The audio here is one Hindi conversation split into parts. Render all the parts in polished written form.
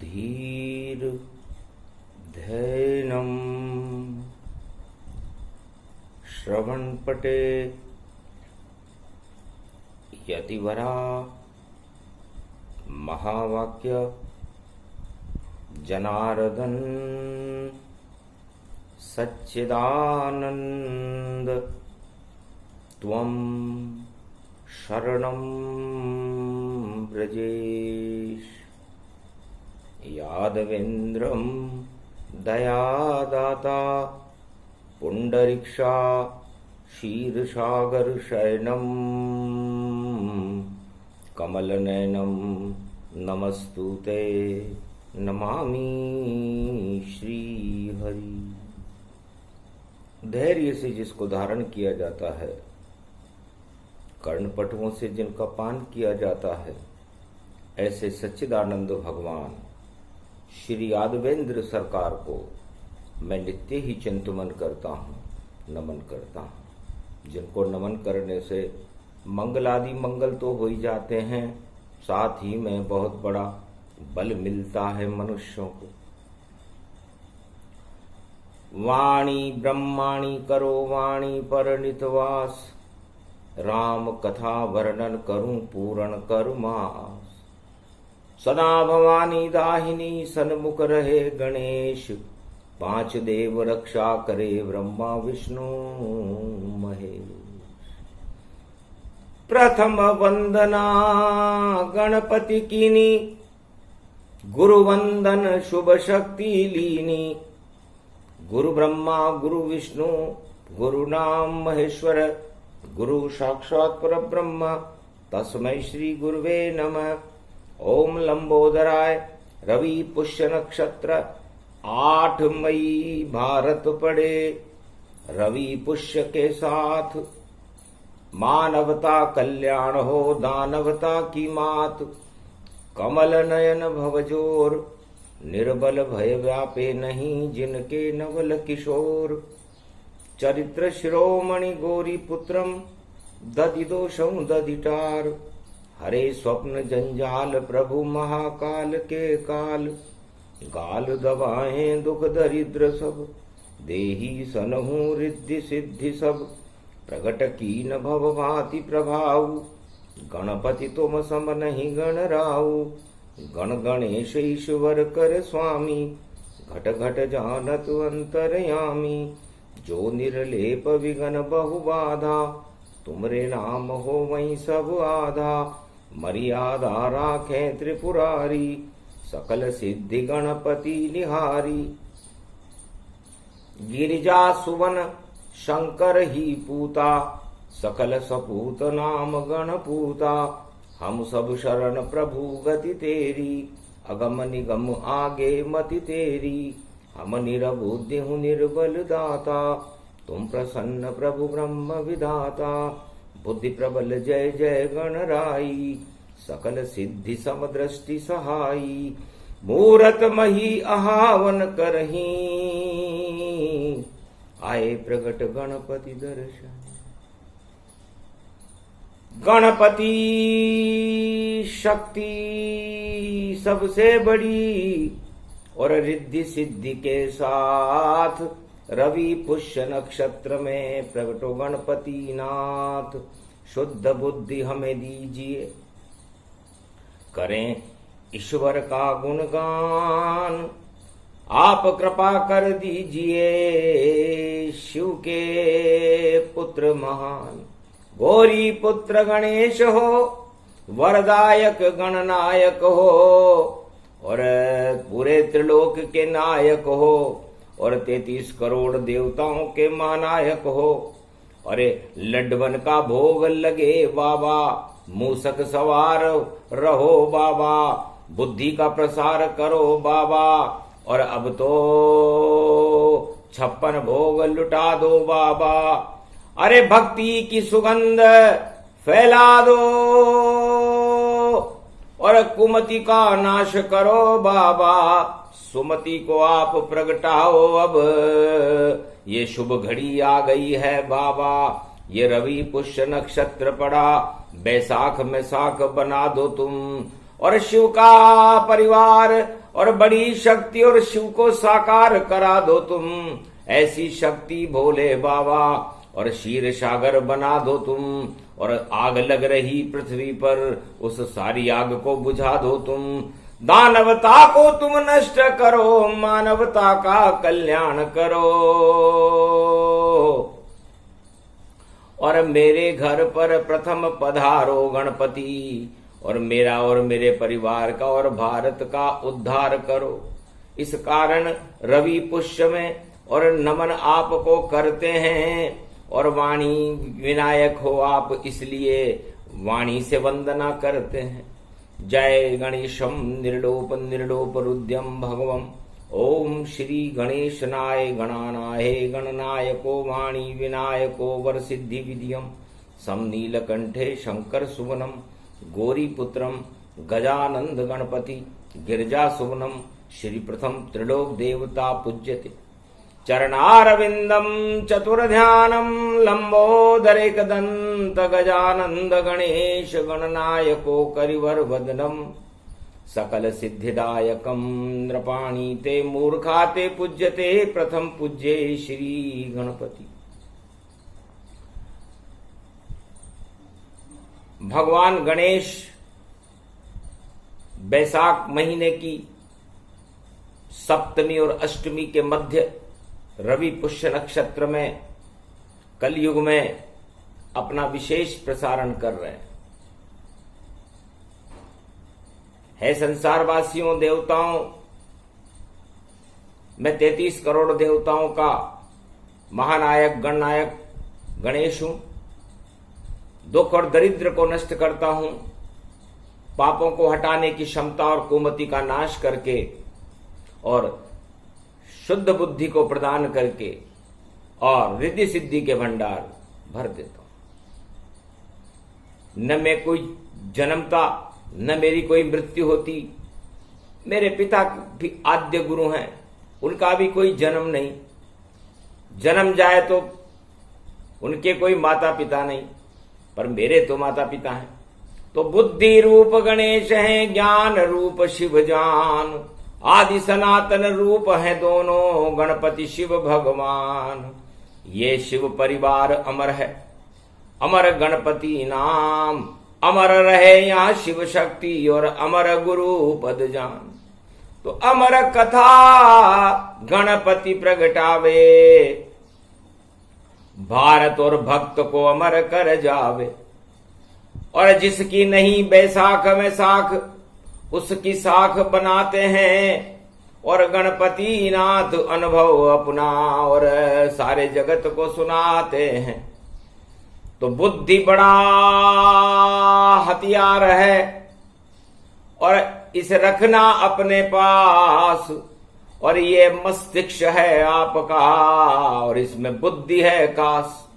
धीर धैनम श्रवणपटे यतिवरा महावाक्य जनार्दन सच्चिदानंद त्वं शरणं व्रजेश यादवेन्द्रं दयादाता पुंडरीक्षा क्षीरसागर शयनं कमलनयनं नमस्तुते नमामि श्रीहरि। धैर्य से जिसको धारण किया जाता है, कर्णपटुओं से जिनका पान किया जाता है, ऐसे सच्चिदानंद भगवान श्री यादवेंद्र सरकार को मैं नित्य ही चिंतन करता हूँ, नमन करता हूँ। जिनको नमन करने से मंगलादि मंगल तो हो ही जाते हैं, साथ ही में बहुत बड़ा बल मिलता है मनुष्यों को। वाणी ब्रह्माणी करो वाणी पर नितवास, राम कथा वर्णन करूं पूर्ण करुमास। सदा भवानी दाहिनी सन्मुख रहे गणेश, पांच देव रक्षा करे ब्रह्मा विष्णु महेश। प्रथम वंदना गणपति कीनी, गुरु वंदन शुभ शक्ति लीनी। गुरु ब्रह्मा गुरु विष्णु गुरु नाम महेश्वर, गुरु साक्षात् परब्रह्म तस्मै श्री गुरुवे नमः। ओम लंबोदराय रवि पुष्य नक्षत्र 8 मई भारत पड़े। रवि पुष्य के साथ मानवता कल्याण हो, दानवता की मात। कमल नयन भवजोर, निर्बल भय व्यापे नहीं जिनके नवल किशोर। चरित्र शिरोमणि गौरी पुत्रम, दधि दोषं दधिटार। हरे स्वप्न जंजाल प्रभु महाकाल के काल। गाल दबाएं दुख दरिद्र सब, देही सनहु रिद्धि सिद्धि सब। प्रगट कीन भव भांति प्रभाव, गणपति तुम सम नहीं गणराऊ। गण गणेश ईश्वर कर स्वामी, घट घट जानत अंतरयामी। जो निर्लेप विघन बहु बाधा, तुमरे नाम हो वहीं सब आधा। मर्यादा राखे त्रिपुरारी, सकल सिद्धि गणपति निहारी। गिरिजा सुवन शंकर ही पूता, सकल सपूत नाम गणपूता। हम सब शरण प्रभु गति तेरी, अगम निगम आगे मति तेरी। हम निरबुद्धि हूँ निर्बल दाता, तुम प्रसन्न प्रभु ब्रह्म विधाता। बुद्धि प्रबल जय जय गणराई, सकल सिद्धि समदृष्टि सहाई। मूरत मही आहावन करही, आए प्रगट गणपति दर्शन। गणपति शक्ति सबसे बड़ी, और रिद्धि सिद्धि के साथ रवि पुष्य नक्षत्र में प्रगटो गणपति नाथ। शुद्ध बुद्धि हमें दीजिए, करें ईश्वर का गुणगान। आप कृपा कर दीजिए, शिव के पुत्र महान। गौरी पुत्र गणेश हो, वरदायक गणनायक हो, और पूरे त्रिलोक के नायक हो, और 33 करोड़ देवताओं के महानायक हो। अरे लड्डवन का भोग लगे बाबा, मूसक सवार रहो बाबा। बुद्धि का प्रसार करो बाबा, और अब तो 56 भोग लुटा दो बाबा। अरे भक्ति की सुगंध फैला दो, और कुमति का नाश करो बाबा। सुमति को आप प्रगटाओ अब, ये शुभ घड़ी आ गई है बाबा। ये रवि पुष्य नक्षत्र पड़ा, बैसाख में साख बना दो तुम। और शिव का परिवार और बड़ी शक्ति और शिव को साकार करा दो तुम, ऐसी शक्ति भोले बाबा, और क्षीर सागर बना दो तुम, और आग लग रही पृथ्वी पर उस सारी आग को बुझा दो तुम। दानवता को तुम नष्ट करो, मानवता का कल्याण करो, और मेरे घर पर प्रथम पधारो गणपति, और मेरा और मेरे परिवार का और भारत का उद्धार करो। इस कारण रवि पुष्य में और नमन आपको करते हैं, और वाणी विनायक हो आप, इसलिए वाणी से वंदना करते हैं। जय गणेशम निर्लोप निर्लोप रुद्यम भगवम। ओम श्री गणेशनाय गणानाय गणनायको वाणी विनायको वरसिद्धि विधियम। समनीलकंठे शंकर सुवनम, गौरीपुत्रम गजानंद गणपति गिरिजा सुवनम। श्री प्रथम त्रिलोक देवता पूज्यते। चरणारविंदम चतुर्ध्यानम लंबोदरेकदंत गजानंद गणेश गणनायको करिवर वदनम। सकल सिद्धिदायकम नृपाणी ते मूर्खा ते पूज्यते। प्रथम पूज्ये श्री गणपति। भगवान गणेश बैसाख महीने की सप्तमी और अष्टमी के मध्य रवि पुष्य नक्षत्र में कलयुग में अपना विशेष प्रसारण कर रहे हैं। है संसारवासियों देवताओं, मैं 33 करोड़ देवताओं का महानायक गणनायक गणेश हूं। दुख और दरिद्र को नष्ट करता हूं, पापों को हटाने की क्षमता और कुमति का नाश करके और शुद्ध बुद्धि को प्रदान करके और रिद्धि सिद्धि के भंडार भर देता हूं। न मैं कोई जन्मता, न मेरी कोई मृत्यु होती। मेरे पिता भी आद्य गुरु हैं, उनका भी कोई जन्म नहीं। जन्म जाए तो उनके कोई माता पिता नहीं, पर मेरे तो माता पिता हैं। तो बुद्धि रूप गणेश हैं, ज्ञान रूप शिव जान। आदि सनातन रूप है दोनों, गणपति शिव भगवान। ये शिव परिवार अमर है, अमर गणपति नाम। अमर रहे यहाँ शिव शक्ति और अमर गुरु पद जान। तो अमर कथा गणपति प्रगटावे, भारत और भक्त को अमर कर जावे। और जिसकी नहीं बैसाख में साख, उसकी साख बनाते हैं। और गणपति नाथ अनुभव अपना और सारे जगत को सुनाते हैं। तो बुद्धि बड़ा हथियार है, और इसे रखना अपने पास। और ये मस्तिष्क है आपका, और इसमें बुद्धि है काश।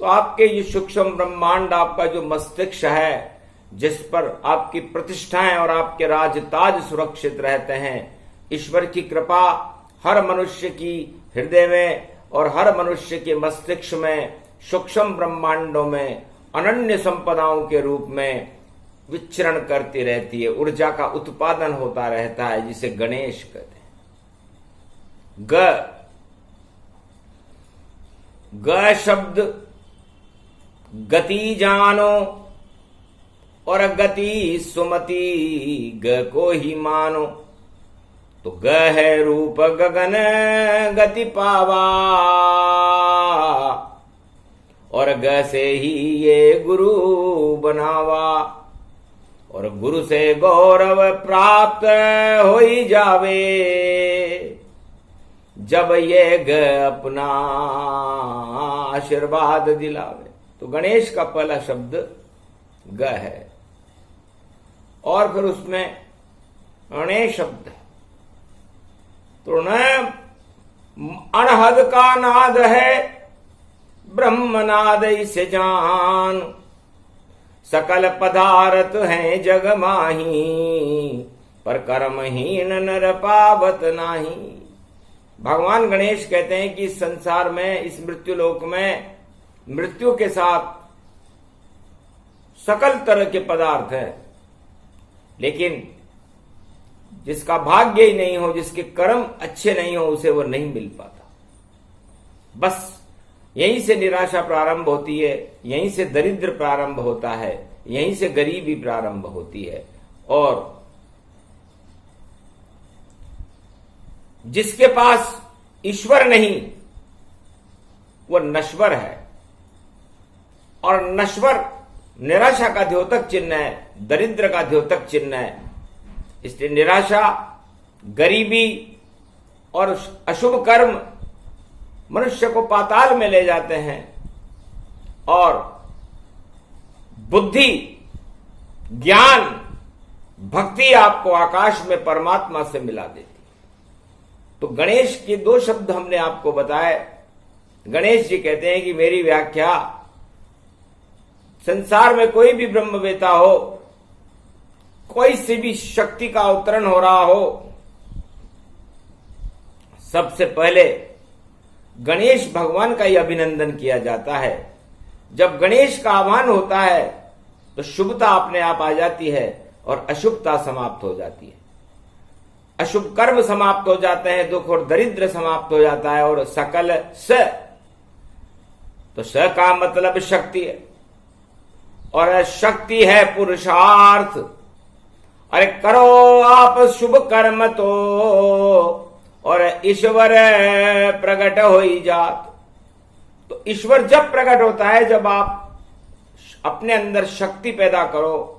तो आपके ये सूक्ष्म ब्रह्मांड, आपका जो मस्तिष्क है, जिस पर आपकी प्रतिष्ठाएं और आपके राजताज सुरक्षित रहते हैं, ईश्वर की कृपा हर मनुष्य की हृदय में और हर मनुष्य के मस्तिष्क में सूक्ष्म ब्रह्मांडों में अनन्य संपदाओं के रूप में विचरण करती रहती है। ऊर्जा का उत्पादन होता रहता है, जिसे गणेश कहते हैं। ग शब्द गति जानो, और गति सुमति ग को ही मानो। तो ग है रूप गगन गति पावा, और ग से ही ये गुरु बनावा। और गुरु से गौरव प्राप्त हो ही जावे, जब ये ग अपना आशीर्वाद दिलावे। तो गणेश का पहला शब्द ग है, और फिर उसमें अणे शब्द है। तो न अनहद का नाद है, ब्रह्मनाद इसे जान। सकल पदार्थ हैं जग माही, पर कर्महीन नर पावत नाही। भगवान गणेश कहते हैं कि इस संसार में, इस मृत्यु लोक में, मृत्यु के साथ सकल तरह के पदार्थ हैं, लेकिन जिसका भाग्य ही नहीं हो, जिसके कर्म अच्छे नहीं हो, उसे वो नहीं मिल पाता। बस यहीं से निराशा प्रारंभ होती है, यहीं से दरिद्र प्रारंभ होता है, यहीं से गरीबी प्रारंभ होती है। और जिसके पास ईश्वर नहीं वो नश्वर है, और नश्वर निराशा का द्योतक चिन्ह है, दरिद्र का द्योतक चिन्ह है। इसलिए निराशा, गरीबी और अशुभ कर्म मनुष्य को पाताल में ले जाते हैं, और बुद्धि, ज्ञान, भक्ति आपको आकाश में परमात्मा से मिला देती। तो गणेश के दो शब्द हमने आपको बताए। गणेश जी कहते हैं कि मेरी व्याख्या, संसार में कोई भी ब्रह्मवेता हो, कोई सी भी शक्ति का अवतरण हो रहा हो, सबसे पहले गणेश भगवान का ही अभिनंदन किया जाता है। जब गणेश का आह्वान होता है तो शुभता अपने आप आ जाती है और अशुभता समाप्त हो जाती है। अशुभ कर्म समाप्त हो जाते हैं, दुख और दरिद्र समाप्त हो जाता है, और सकल स, तो स का मतलब शक्ति है, और शक्ति है पुरुषार्थ। अरे करो आप शुभ कर्म तो, और ईश्वर प्रकट हो ही जात। तो ईश्वर जब प्रकट होता है जब आप अपने अंदर शक्ति पैदा करो,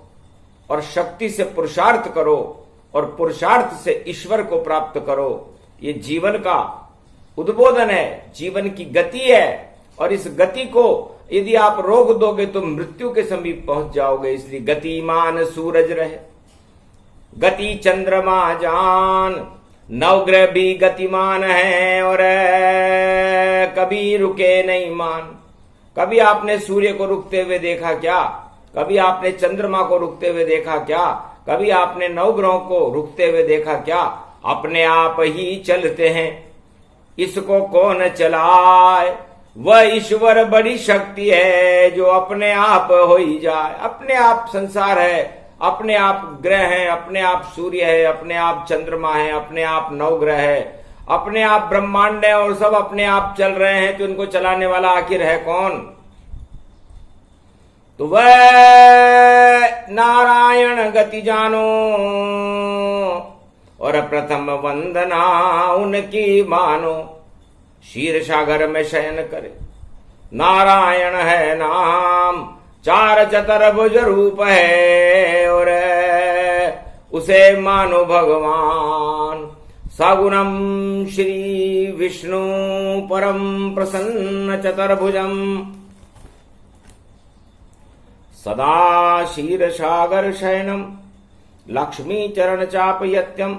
और शक्ति से पुरुषार्थ करो, और पुरुषार्थ से ईश्वर को प्राप्त करो। ये जीवन का उद्बोधन है, जीवन की गति है, और इस गति को यदि आप रोक दोगे तो मृत्यु के समीप पहुंच जाओगे। इसलिए गतिमान सूरज रहे, गति चंद्रमा जान, नवग्रह भी गतिमान है, और कभी रुके नहीं मान। कभी आपने सूर्य को रुकते हुए देखा क्या? कभी आपने चंद्रमा को रुकते हुए देखा क्या? कभी आपने नवग्रहों को रुकते हुए देखा क्या? अपने आप ही चलते हैं, इसको कौन चलाए? वह ईश्वर बड़ी शक्ति है जो अपने आप हो ही जाए। अपने आप संसार है, अपने आप ग्रह है, अपने आप सूर्य है, अपने आप चंद्रमा है, अपने आप नवग्रह है, अपने आप ब्रह्मांड है, और सब अपने आप चल रहे हैं। तो इनको चलाने वाला आखिर है कौन? तो वह नारायण गति जानो, और प्रथम वंदना उनकी मानो। क्षीर सागर में शयन करे, नारायण है नाम, चार चतुर्भुज रूप है, और उसे मानो भगवान। सगुणम श्री विष्णु परम प्रसन्न चतुर्भुजम, सदा क्षीर सागर शयनम, लक्ष्मी चरण चापयत्यम,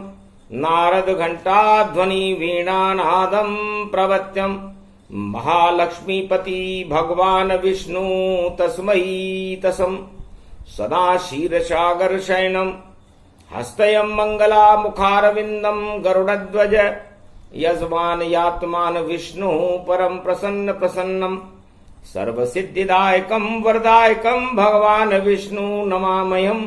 नारद घंटा ध्वनि वीणानादम प्रवत्यम। महालक्ष्मीपति भगवान विष्णु तस्मै तसम, सदा क्षीर सागर शयनम, हस्तयम मंगला मुखारविंदम गरुड़ध्वज। यजमान यात्मान विष्णु परम प्रसन्न प्रसन्नम, सर्वसिद्धिदायकम वरदायकम भगवान विष्णु नमामयम्।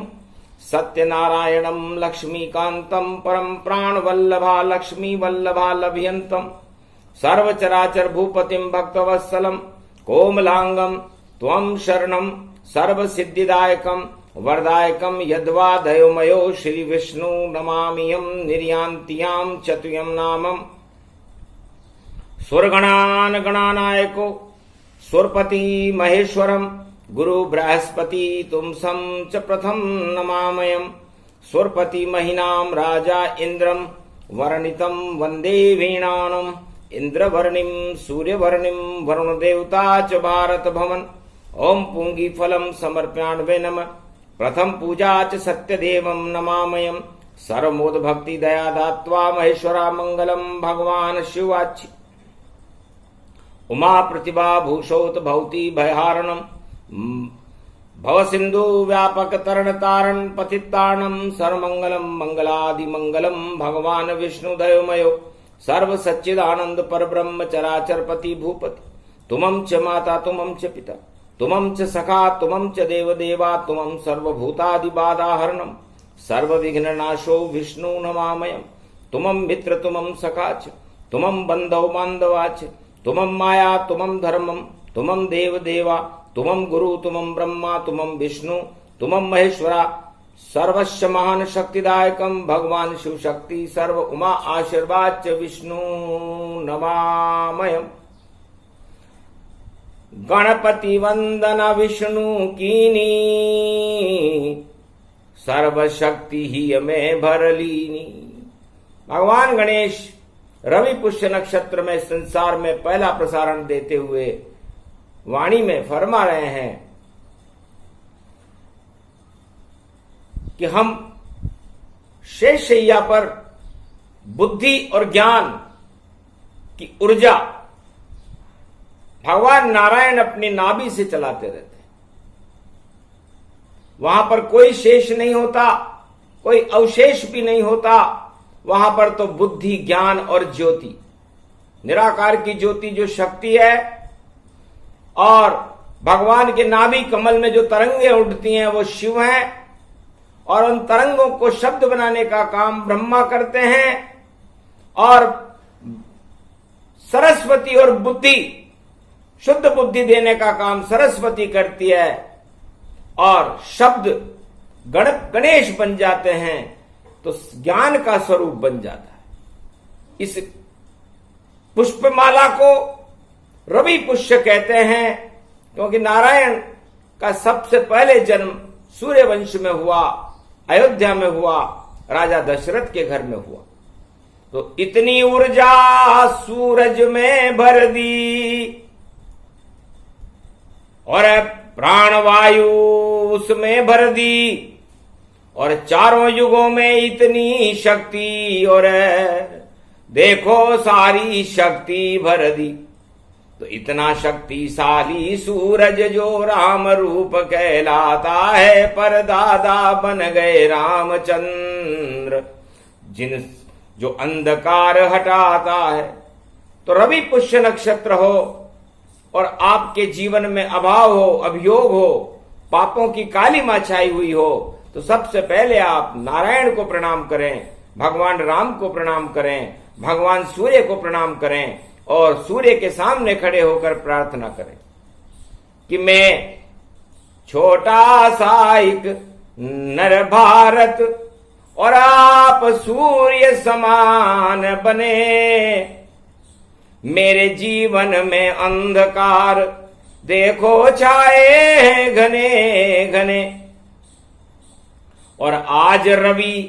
सत्यनारायणम लक्ष्मीकांतम परम प्राण वल्लभा लक्ष्मी वल्लभा लभयंतम, सर्वचराचर भूपतिम भक्तवत्सलम कोमलांगम त्वं शरणम सर्वसिद्धिदायकम वरदायकम। यद्वा दयोमयो श्री विष्णु नमामियम् निर्यान्तियां चतुयं नामम्। सुरगणान गणानायको सुरपति महेश्वरम, गुरु बृहस्पति तुमसं च प्रथम नमामयम्। सुरपति महिनाम राजा इंद्रम, वर्णितम वंदे वीणानम। इंद्रवर्णिम सूर्यवर्णिम वरुण देवता च भारत भवन। ओम पुंगी फलम समर्प्याण्वे नमः। प्रथम पूजा च सत्यदेवं नमामयम्। सर्वमोद भक्ति दया दात्वा महेश्वरा मंगलम भगवान शिवाच्छि। उमा प्रतिभा भूषोत भवती भयहारणम, भव सिंधु व्यापक तरण तारण पतितारणम। सर्वमंगलम मंगलादि मंगलम भगवान विष्णु दयोमयो, सर्व सच्चिदानंद पर ब्रह्म चराचर पति भूपति। तुमं च माता तुमं च पिता तुमं च सखा तुमं च देव देवा, तुमं सर्वभूतादि बाधाहरणम। सर्व विघ्न नाशो विष्णु नमामयम् तुमं मित्र तुमं सखा च तुमं बंधव बांधवा च तुमं माया तुमं धर्मं तुमं देव देवा तुमं गुरु तुमं ब्रह्मा तुमं विष्णु तुमं महेश्वरा सर्वस्य महान शक्तिदायकं भगवान शिव शक्ति सर्व उमा आशीर्वाद च विष्णु नमामयम् गणपति वंदना विष्णु कीनी सर्व शक्ति ही में भर लीनी। भगवान गणेश रवि पुष्य नक्षत्र में संसार में पहला प्रसारण देते हुए वाणी में फरमा रहे हैं कि हम शेषशैया पर बुद्धि और ज्ञान की ऊर्जा भगवान नारायण अपनी नाभि से चलाते रहते हैं। वहां पर कोई शेष नहीं होता, कोई अवशेष भी नहीं होता। वहां पर तो बुद्धि ज्ञान और ज्योति, निराकार की ज्योति जो शक्ति है, और भगवान के नाभि कमल में जो तरंगे उठती हैं वो शिव हैं, और उन तरंगों को शब्द बनाने का काम ब्रह्मा करते हैं, और सरस्वती और बुद्धि, शुद्ध बुद्धि देने का काम सरस्वती करती है, और शब्द गणेश बन जाते हैं तो ज्ञान का स्वरूप बन जाता है। इस पुष्पमाला को रवि पुष्य कहते हैं क्योंकि नारायण का सबसे पहले जन्म सूर्य वंश में हुआ, अयोध्या में हुआ, राजा दशरथ के घर में हुआ। तो इतनी ऊर्जा सूरज में भर दी और प्राणवायु उसमें भर दी, और चारों युगों में इतनी शक्ति, और देखो सारी शक्ति भर दी। तो इतना शक्तिशाली सूरज जो राम रूप कहलाता है, पर दादा बन गए रामचंद्र जिन जो अंधकार हटाता है। तो रवि पुष्य नक्षत्र हो और आपके जीवन में अभाव हो, अभियोग हो, पापों की काली मां छाई हुई हो, तो सबसे पहले आप नारायण को प्रणाम करें, भगवान राम को प्रणाम करें, भगवान सूर्य को प्रणाम करें, और सूर्य के सामने खड़े होकर प्रार्थना करें कि मैं छोटा सा एक नर भारत और आप सूर्य समान बने, मेरे जीवन में अंधकार देखो छाए हैं घने घने, और आज रवि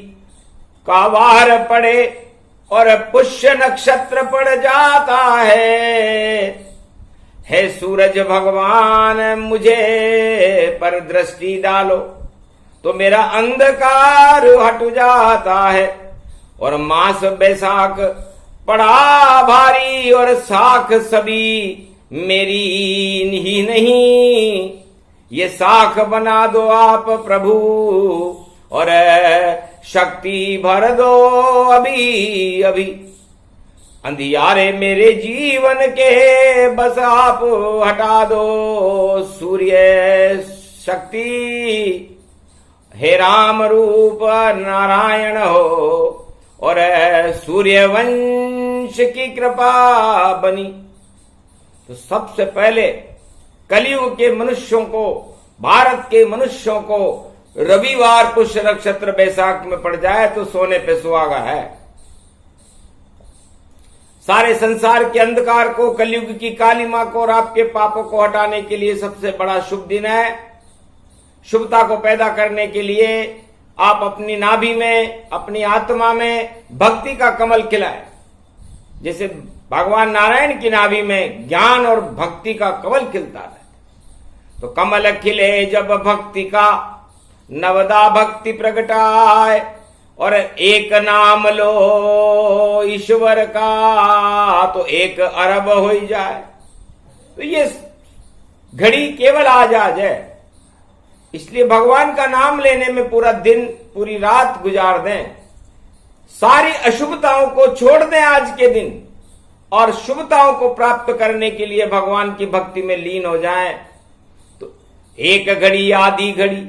का वार पड़े और पुष्य नक्षत्र पड़ जाता है सूरज भगवान मुझे पर दृष्टि डालो तो मेरा अंधकार हट जाता है। और मास बैसाख पड़ा भारी और साख सभी मेरी ही नहीं, ये साख बना दो आप प्रभु और शक्ति भर दो अभी अभी, अंधियारे मेरे जीवन के बस आप हटा दो सूर्य शक्ति, हे राम रूप नारायण हो और सूर्य वंश की कृपा बनी। तो सबसे पहले कलयुग के मनुष्यों को, भारत के मनुष्यों को रविवार पुष्य नक्षत्र बैसाख में पड़ जाए तो सोने पे सुहागा है। सारे संसार के अंधकार को, कलयुग की काली मां को और आपके पापों को हटाने के लिए सबसे बड़ा शुभ दिन है। शुभता को पैदा करने के लिए आप अपनी नाभि में, अपनी आत्मा में भक्ति का कमल खिलाएं। जैसे भगवान नारायण की नाभि में ज्ञान और भक्ति का कमल खिलता है, तो कमल खिले जब भक्ति का, नवदा भक्ति प्रगटाए और एक नाम लो ईश्वर का तो 1 अरब हो जाए। तो ये घड़ी केवल आज है, इसलिए भगवान का नाम लेने में पूरा दिन, पूरी रात गुजार दें। सारी अशुभताओं को छोड़ दें आज के दिन और शुभताओं को प्राप्त करने के लिए भगवान की भक्ति में लीन हो जाएं। तो 1 घड़ी आधी घड़ी,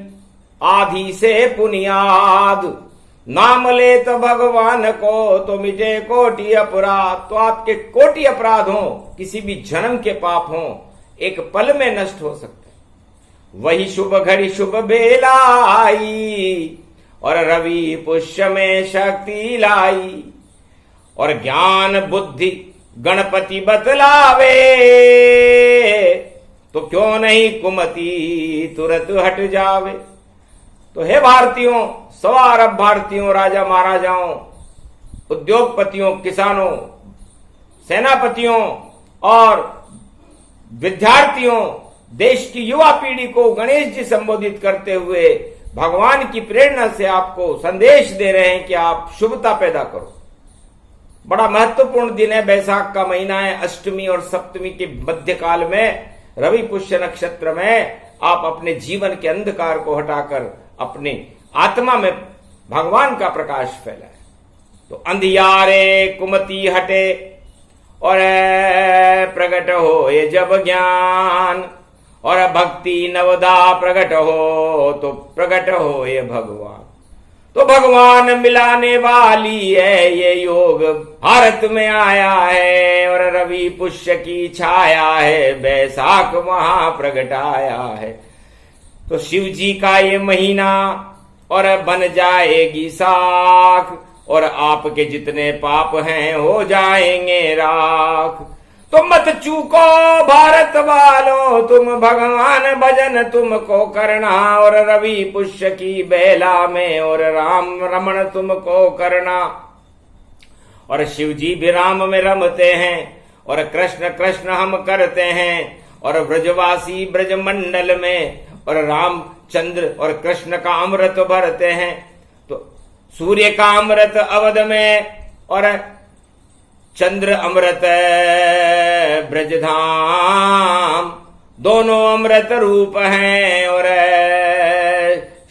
आधी से पुनियाद, नाम ले तो भगवान को तो मिटे कोटि अपराध। तो आपके कोटि अपराध हो, किसी भी जन्म के पाप हो, एक पल में नष्ट हो सकते हैं। वही शुभ घड़ी शुभ बेला आई, और रवि पुष्य में शक्ति लाई, और ज्ञान बुद्धि गणपति बतलावे, तो क्यों नहीं कुमति तुरंत हट जावे। तो हे भारतीयों, सवा अरब भारतीयों, राजा महाराजाओं, उद्योगपतियों, किसानों, सेनापतियों और विद्यार्थियों, देश की युवा पीढ़ी को गणेश जी संबोधित करते हुए भगवान की प्रेरणा से आपको संदेश दे रहे हैं कि आप शुभता पैदा करो। बड़ा महत्वपूर्ण दिन है, बैसाख का महीना है, अष्टमी और सप्तमी के मध्यकाल में रवि पुष्य नक्षत्र में आप अपने जीवन के अंधकार को हटाकर अपने आत्मा में भगवान का प्रकाश फैलाए। तो अंधियारे कुमति हटे और प्रकट हो ये जब ज्ञान, और भक्ति नवदा प्रकट हो तो प्रकट हो ये भगवान। तो भगवान मिलाने वाली है ये योग भारत में आया है, और रवि पुष्य की छाया है, बैसाख वहां प्रगट आया है। तो शिव जी का ये महीना और बन जाएगी साख, और आपके जितने पाप हैं हो जाएंगे राख। तो मत चूको भारत वालों, तुम भगवान भजन तुमको करना, और रवि पुष्य की बेला में और राम रमण तुमको करना। और शिव जी भी राम में रमते हैं, और कृष्ण कृष्ण हम करते हैं, और ब्रजवासी ब्रज मंडल में और रामचंद्र और कृष्ण का अमृत भरते हैं। तो सूर्य का अमृत अवध में, और चंद्र अमृत ब्रजधाम, दोनों अमृत रूप हैं, और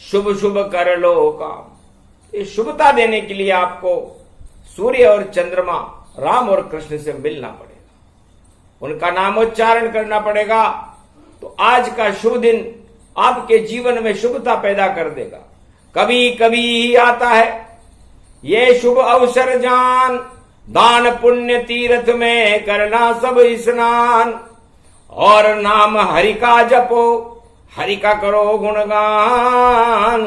शुभ शुभ कर लो काम। इस शुभता देने के लिए आपको सूर्य और चंद्रमा, राम और कृष्ण से मिलना पड़ेगा, उनका नामोच्चारण करना पड़ेगा। तो आज का शुभ दिन आपके जीवन में शुभता पैदा कर देगा। कभी कभी ही आता है ये शुभ अवसर जान, दान पुण्य तीर्थ में करना सब स्नान, और नाम हरि का जपो, हरि का करो गुणगान,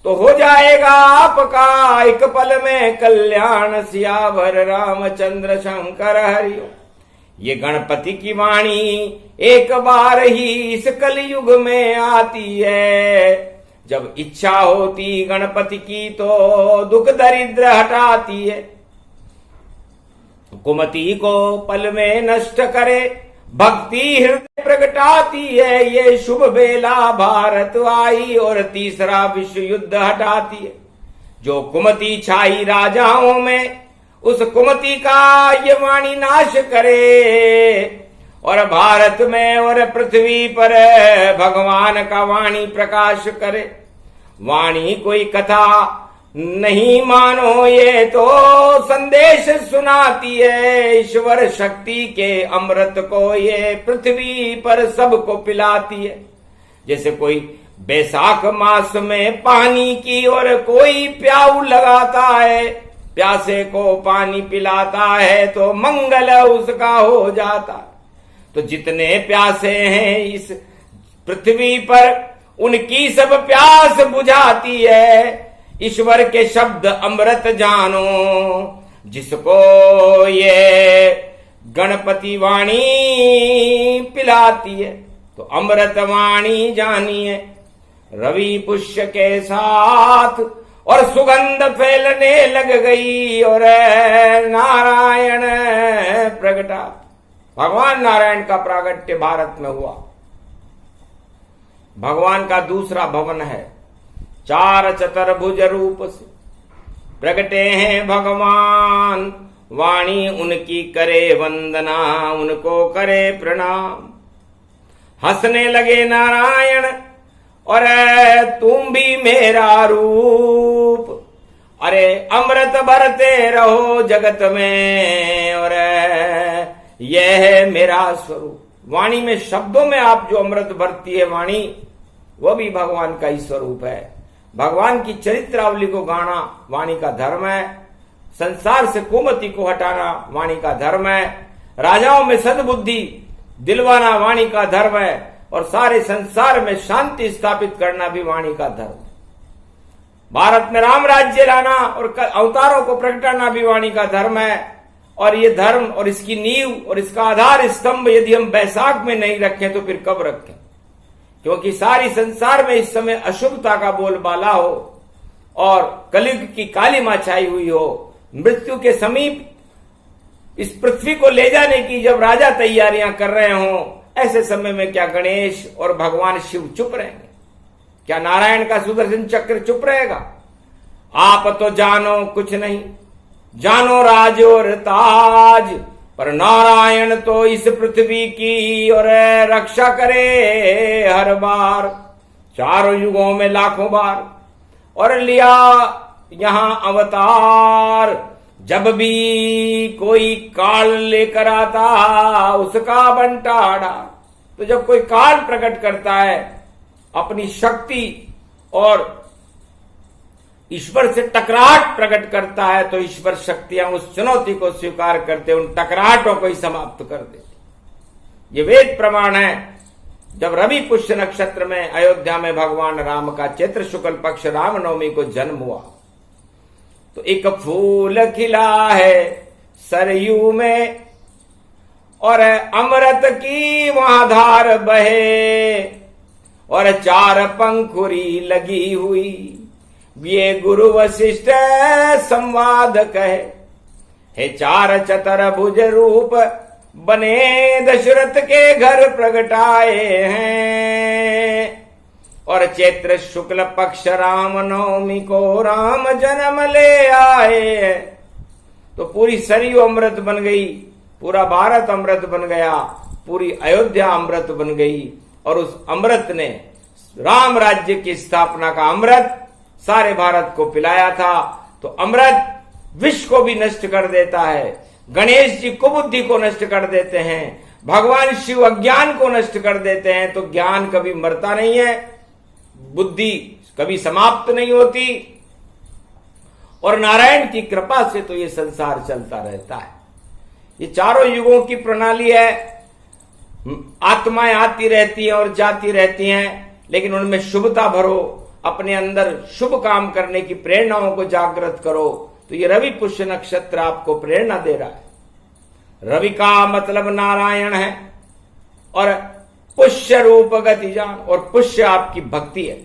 तो हो जाएगा आपका एक पल में कल्याण। सियावर रामचंद्र शंकर हरि। ये गणपति की वाणी एक बार ही इस कलयुग में आती है, जब इच्छा होती गणपति की तो दुख दरिद्र हटाती है। कुमति को पल में नष्ट करे, भक्ति हृदय प्रगटाती है। ये शुभ बेला भारत आई, और तीसरा विश्व युद्ध हटाती है। जो कुमति छाई राजाओं में, उस कुमति का ये वाणी नाश करे, और भारत में और पृथ्वी पर भगवान का वाणी प्रकाश करे। वाणी कोई कथा नहीं मानो, ये तो संदेश सुनाती है। ईश्वर शक्ति के अमृत को ये पृथ्वी पर सबको पिलाती है। जैसे कोई बैसाख मास में पानी की और कोई प्याऊ लगाता है, प्यासे को पानी पिलाता है तो मंगल उसका हो जाता है। तो जितने प्यासे हैं इस पृथ्वी पर, उनकी सब प्यास बुझाती है ईश्वर के शब्द अमृत जानो। जिसको ये गणपति वाणी पिलाती है, तो अमृत वाणी जानिए। रवि पुष्य के साथ और सुगंध फैलने लग गई, और नारायण प्रगटा। भगवान नारायण का प्रागट्य भारत में हुआ। भगवान का दूसरा भवन है, चार चतुर्भुज रूप से प्रगटे हैं भगवान। वाणी उनकी करे वंदना, उनको करे प्रणाम। हंसने लगे नारायण, और तुम भी मेरा रूप। अरे अमृत भरते रहो जगत में, और यह है मेरा स्वरूप। वाणी में, शब्दों में आप जो अमृत भरती है वाणी, वह भी भगवान का ही स्वरूप है। भगवान की चरित्रावली को गाना वाणी का धर्म है। संसार से कुमति को हटाना वाणी का धर्म है। राजाओं में सद्बुद्धि दिलवाना वाणी का धर्म है। और सारे संसार में शांति स्थापित करना भी वाणी का धर्म है। भारत में राम राज्य लाना और अवतारों को प्रगटाना भी वाणी का धर्म है। और ये धर्म और इसकी नींव और इसका आधार स्तंभ यदि हम बैसाख में नहीं रखें तो फिर कब रखें? क्योंकि सारी संसार में इस समय अशुभता का बोलबाला हो और कलयुग की कालिमा छाई हुई हो, मृत्यु के समीप इस पृथ्वी को ले जाने की जब राजा तैयारियां कर रहे हों, ऐसे समय में क्या गणेश और भगवान शिव चुप रहेंगे? क्या नारायण का सुदर्शन चक्र चुप रहेगा? आप तो जानो कुछ नहीं, जानो राज और ताज, पर नारायण तो इस पृथ्वी की और रक्षा करे हर बार, चारों युगों में लाखों बार, और लिया यहां अवतार। जब भी कोई काल लेकर आता उसका बंटाड़ा। तो जब कोई काल प्रकट करता है अपनी शक्ति और ईश्वर से टकराहट प्रकट करता है, तो ईश्वर शक्तियां उस चुनौती को स्वीकार करते उन टकराहटों को ही समाप्त कर देती। ये वेद प्रमाण है। जब रवि पुष्य नक्षत्र में अयोध्या में भगवान राम का चैत्र शुक्ल पक्ष रामनवमी को जन्म हुआ, तो एक फूल खिला है सरयू में और अमृत की वहां धार बहे और चार पंखुरी लगी हुई। ये गुरु वशिष्ठ संवाद कहे, हे चार चतुर्भुज रूप बने दशरथ के घर प्रगटाए हैं। और चैत्र शुक्ल पक्ष राम नवमी को राम जन्म ले आए। तो पूरी सरयू अमृत बन गई, पूरा भारत अमृत बन गया, पूरी अयोध्या अमृत बन गई। और उस अमृत ने राम राज्य की स्थापना का अमृत सारे भारत को पिलाया था। तो अमृत विष को भी नष्ट कर देता है। गणेश जी कुबुद्धि को नष्ट कर देते हैं, भगवान शिव अज्ञान को नष्ट कर देते हैं। तो ज्ञान कभी मरता नहीं है, बुद्धि कभी समाप्त नहीं होती, और नारायण की कृपा से तो ये संसार चलता रहता है। ये चारों युगों की प्रणाली है। आत्माएं आती रहती हैं और जाती रहती हैं, लेकिन उनमें शुभता भरो, अपने अंदर शुभ काम करने की प्रेरणाओं को जागृत करो। तो ये रवि पुष्य नक्षत्र आपको प्रेरणा दे रहा है। रवि का मतलब नारायण है और पुष्य रूप गति जान, और पुष्य आपकी भक्ति है।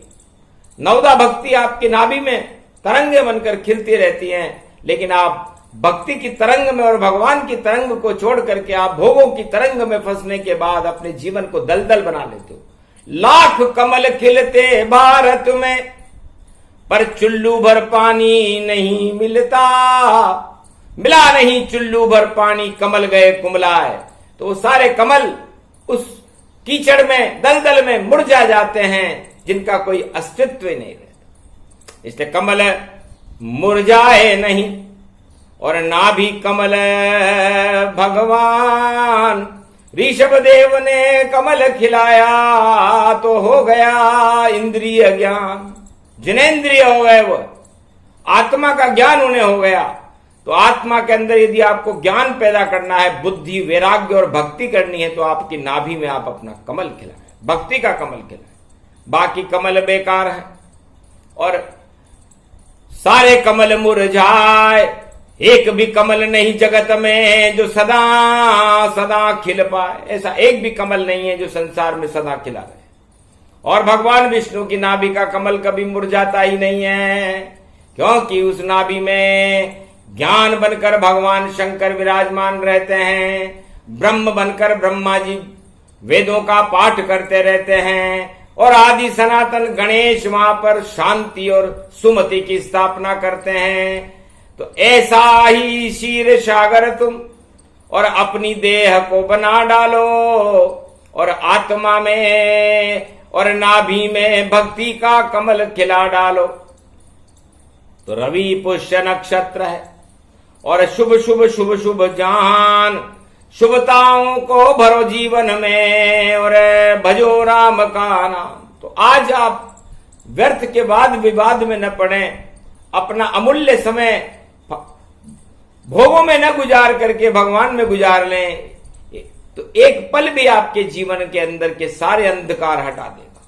नवदा भक्ति आपकी नाभि में तरंगे बनकर खिलती रहती हैं, लेकिन आप भक्ति की तरंग में और भगवान की तरंग को छोड़ करके आप भोगों की तरंग में फंसने के बाद अपने जीवन को दलदल बना लेते हो। लाख कमल खिलते भारत में, पर चुल्लू भर पानी नहीं मिलता। मिला नहीं चुल्लू भर पानी, कमल गए कुमलाए। तो वो सारे कमल उस कीचड़ में दलदल में मुरझा जाते हैं, जिनका कोई अस्तित्व ही नहीं रहता। इसलिए कमल मुरझाए नहीं, और ना भी कमल भगवान ऋषभ देव ने कमल खिलाया, तो हो गया इंद्रिय ज्ञान। जिनेंद्रिय हो गए वो, आत्मा का ज्ञान उन्हें हो गया। तो आत्मा के अंदर यदि आपको ज्ञान पैदा करना है, बुद्धि वैराग्य और भक्ति करनी है, तो आपकी नाभि में आप अपना कमल खिलाएं, भक्ति का कमल खिलाएं। बाकी कमल बेकार है और सारे कमल मुरझाए, एक भी कमल नहीं जगत में जो सदा सदा खिल पाए। ऐसा एक भी कमल नहीं है जो संसार में सदा खिला रहे। और भगवान विष्णु की नाभि का कमल कभी मुरझाता ही नहीं है, क्योंकि उस नाभि में ज्ञान बनकर भगवान शंकर विराजमान रहते हैं, ब्रह्म बनकर ब्रह्मा जी वेदों का पाठ करते रहते हैं, और आदि सनातन गणेश वहां पर शांति और सुमति की स्थापना करते हैं। तो ऐसा ही क्षीर सागर तुम और अपनी देह को बना डालो, और आत्मा में और नाभि में भक्ति का कमल खिला डालो। तो रवि पुष्य नक्षत्र है और शुभ शुभ शुभ शुभ जान, शुभताओं को भरो जीवन में और भजो राम का नाम। तो आज आप व्यर्थ के वाद विवाद में न पड़े, अपना अमूल्य समय भोगों में न गुजार करके भगवान में गुजार लें, तो एक पल भी आपके जीवन के अंदर के सारे अंधकार हटा देगा।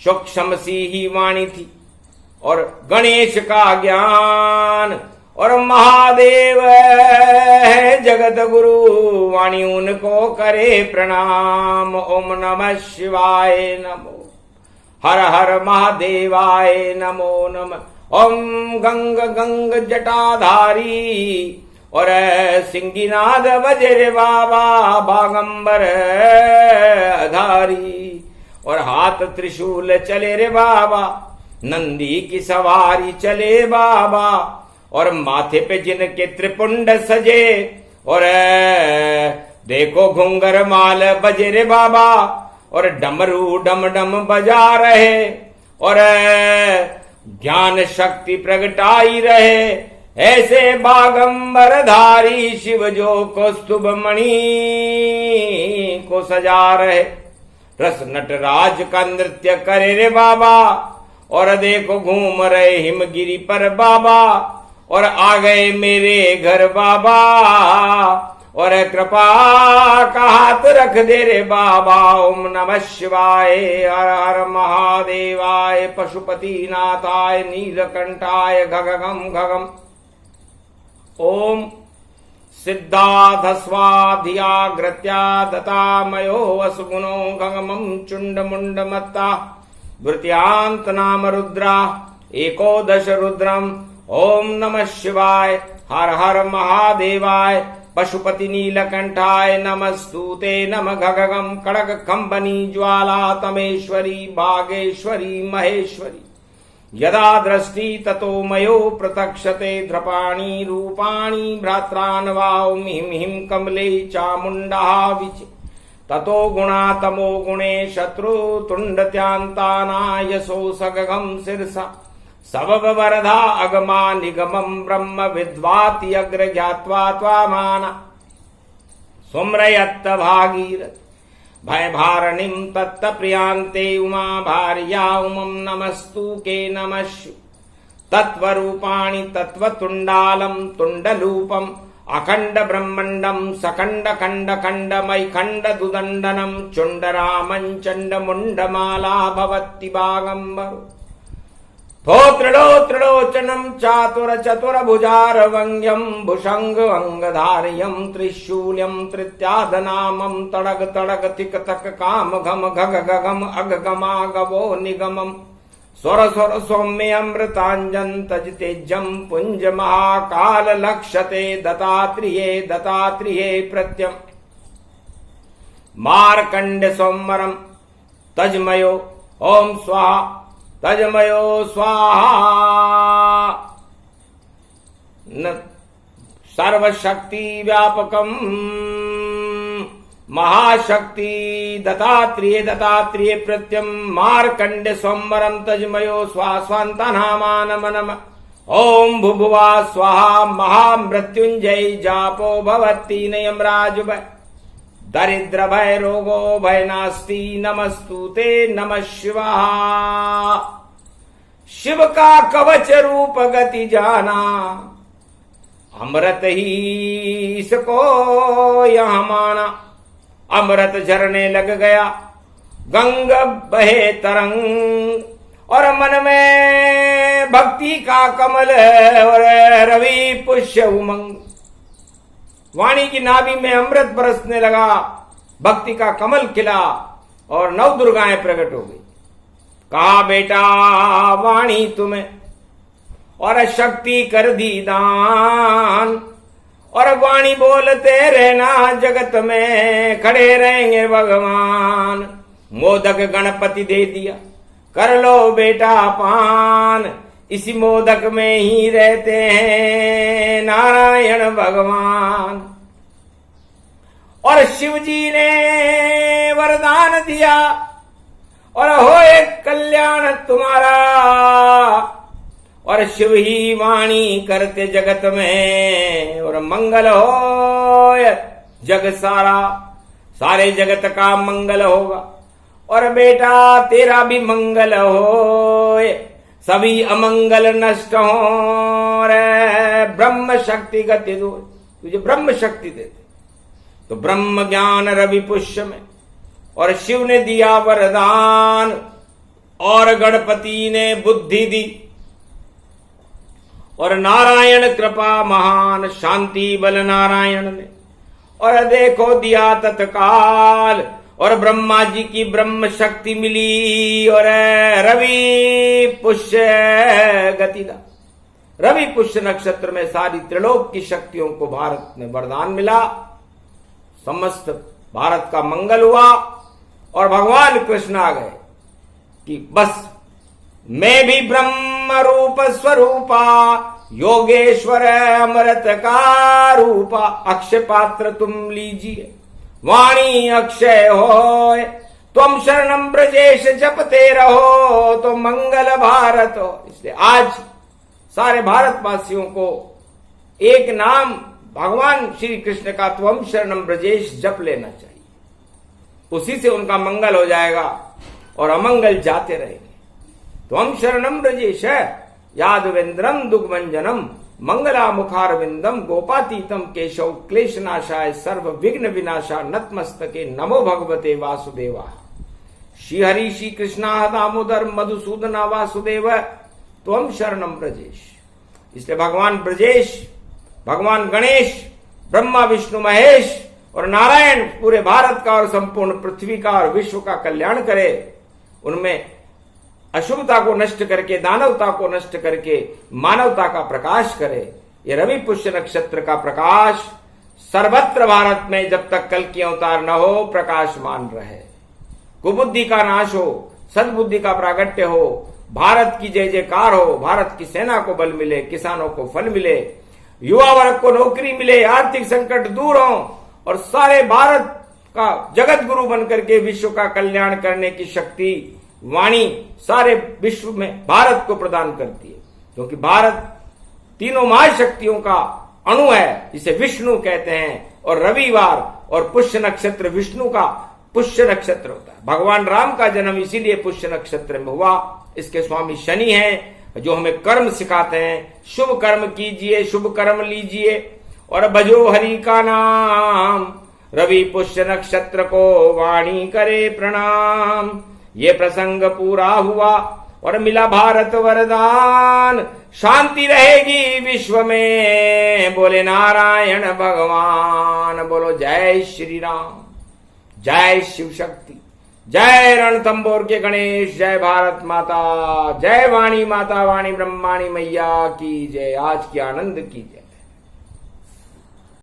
सूक्ष्म सी ही वाणी थी और गणेश का ज्ञान, और महादेव है जगत गुरु, वाणी उनको करे प्रणाम। ओम नमः शिवाय नमो, हर हर महादेवाय नमो नमः। ओम गंग गंग जटाधारी और सिंगिनाद बजरे बाबा बागंबर धारी, और हाथ त्रिशूल चले रे बाबा, नंदी की सवारी चले बाबा, और माथे पे जिनके त्रिपुंड सजे, और देखो घुंगर माल बजे रे बाबा, और डमरू डम डम बजा रहे, और ज्ञान शक्ति प्रगटाई रहे। ऐसे बागंबर धारी शिव जो कौस्तुभ मणि को सजा रहे, रस नटराज का नृत्य करे रे बाबा, और देखो घूम रहे हिमगिरी पर बाबा, और आ गए मेरे घर बाबा, और कृपा का हाथ रख दे रे बाबा। ओम नमः शिवाय, हर हर महादेवाय, पशुपति नाथाय, नीलकंठाय, गगगम गगम। ओम सिद्धार्थ स्वाधियाग्रत्या दतामयो वसुगुणो गगमं चुंड मुंड मत्ता, वृत्यांत नाम रुद्रा एकोदश रुद्रम। ओम नमः शिवाय, हर हर महादेवाय, पशुपति नीलकंठाय नमस्तुते। नमः गगगम खड़ग कंबनी ज्वाला तमेश्वरी बागेश्वरी महेश्वरी, यदा दृष्टि ततो मयो प्रतक्षते द्रपाणि रूपाणि भ्रात्रान्वां हिम हिम कमले चामुंडा विच, ततो गुणा तमो गुणे शत्रु तुंडत्यांतानायसो सगगम शिरसा, सबब वरधा अगमा निगमं ब्रह्म विद्वाति अग्र ज्ञात्वा त्वामाना, सुम्रयत्त भागीरथ भय भारणिम तत्त प्रियांते उमा भार्या उमं नमस्तु के नमः। तत्वरूपाणि तत्वतुंडालम तुंडलूपम अखंड ब्रह्मंडम सखंड खंड खंडमय खंड दुदंडनम चुंडरामं चंड मुंडमाला भवति बागंबर। त्रिलोचनम चातुर चतुर भुजार वंग्यम भुषंग अंगधार्यम त्रिशूल्यम त्रित्यादनामम तड़ग तड़ग तिक तक काम घम घग गगम अगगमा गवो निगमम, स्वर स्वर सौम्य अमृतांजन तज तेजम पुंज महाकाल लक्षते दत्तात्रेये दत्तात्रेये प्रत्यम। मार्कंड सोमरम तजमयो ओम स्वाहा तजमयो स्वाहा। सर्वशक्ति व्यापकम महाशक्ति दत्तात्रेय दत्तात्रेय प्रत्यम। मार्कंड सोमरम तजमयो स्वाहा स्वांतनामा नम नम। ओम भुभुवा स्वाहा महामृत्युंजय जापो भवती नयम राजुभय। दरिद्र भय रोगो भय नास्ति नमस्तुते नमः शिवाय। शिव का कवच रूप गति जाना, अमृत ही इसको यहां माना। अमृत झरने लग गया गंग बहे तरंग, और मन में भक्ति का कमल और रवि पुष्य उमंग। वाणी की नाभि में अमृत बरसने लगा, भक्ति का कमल खिला और नव दुर्गाएं प्रकट हो गई। कहा बेटा वाणी तुम्हें और शक्ति कर दी दान, और वाणी बोलते रहना जगत में खड़े रहेंगे भगवान। मोदक गणपति दे दिया कर लो बेटा पान, इसी मोदक में ही रहते हैं नारायण भगवान। और शिव जी ने वरदान दिया और होए कल्याण तुम्हारा, और शिव ही वाणी करते जगत में और मंगल हो जग सारा। सारे जगत का मंगल होगा और बेटा तेरा भी मंगल हो, सभी अमंगल नष्ट हो रे। ब्रह्म शक्ति गति दो, तुझे ब्रह्म शक्ति देते। तो ब्रह्म ज्ञान रवि पुष्य में, और शिव ने दिया वरदान, और गणपति ने बुद्धि दी, और नारायण कृपा महान, शांति बल नारायण ने, और देखो दिया तत्काल, और ब्रह्मा जी की ब्रह्म शक्ति मिली, और रवि पुष्य गति दा। रवि पुष्य नक्षत्र में सारी त्रिलोक की शक्तियों को भारत में वरदान मिला, समस्त भारत का मंगल हुआ, और भगवान कृष्ण आ गए कि बस मैं भी ब्रह्म रूप स्वरूपा, योगेश्वर अमृत का रूपा, अक्षय पात्र तुम लीजिए, वाणी अक्षय होय, तुम शरणम ब्रजेश जपते रहो, तो मंगल भारत हो। इसलिए आज सारे भारतवासियों को एक नाम भगवान श्री कृष्ण का त्वम शरणम ब्रजेश जप लेना चाहिए, उसी से उनका मंगल हो जाएगा और अमंगल जाते रहेंगे। त्वम शरणम ब्रजेश यादवेंद्रम दुग्मंजनम, मंगला मुखारविंदम, गोपातीतम केशव, क्लेशनाशाय सर्व विघ्न विनाशा, नतमस्तके नमो भगवते वासुदेवा। श्रीहरि श्री कृष्णा दामोदर मधुसूदना वासुदेव त्वम शरणम ब्रजेश। इसलिए भगवान ब्रजेश, भगवान गणेश, ब्रह्मा विष्णु महेश और नारायण पूरे भारत का और संपूर्ण पृथ्वी का और विश्व का कल्याण करे, उनमें अशुभता को नष्ट करके, दानवता को नष्ट करके मानवता का प्रकाश करे। ये रवि पुष्य नक्षत्र का प्रकाश सर्वत्र भारत में जब तक कल की अवतार न हो प्रकाशमान रहे, कुबुद्धि का नाश हो, सद्बुद्धि का प्रागट्य हो, भारत की जय जयकार हो, भारत की सेना को बल मिले, किसानों को फल मिले, युवा वर्ग को नौकरी मिले, आर्थिक संकट दूर हो, और सारे भारत का जगत गुरु बनकर के विश्व का कल्याण करने की शक्ति वाणी सारे विश्व में भारत को प्रदान करती है। क्योंकि भारत तीनों महाशक्तियों का अणु है, जिसे विष्णु कहते हैं, और रविवार और पुष्य नक्षत्र विष्णु का पुष्य नक्षत्र होता है। भगवान राम का जन्म इसीलिए पुष्य नक्षत्र में हुआ। इसके स्वामी शनि हैं जो हमें कर्म सिखाते हैं, शुभ कर्म कीजिए, शुभ कर्म लीजिए, और भजो हरि का नाम, रवि पुष्य नक्षत्र को वाणी करे प्रणाम। ये प्रसंग पूरा हुआ और मिला भारत वरदान, शांति रहेगी विश्व में, बोले नारायण भगवान। बोलो जय श्री राम, जय शिव शक्ति, जय रणथंबोर के गणेश, जय भारत माता, जय वाणी माता, वाणी ब्रह्माणी मैया की जय। आज की आनंद की जय।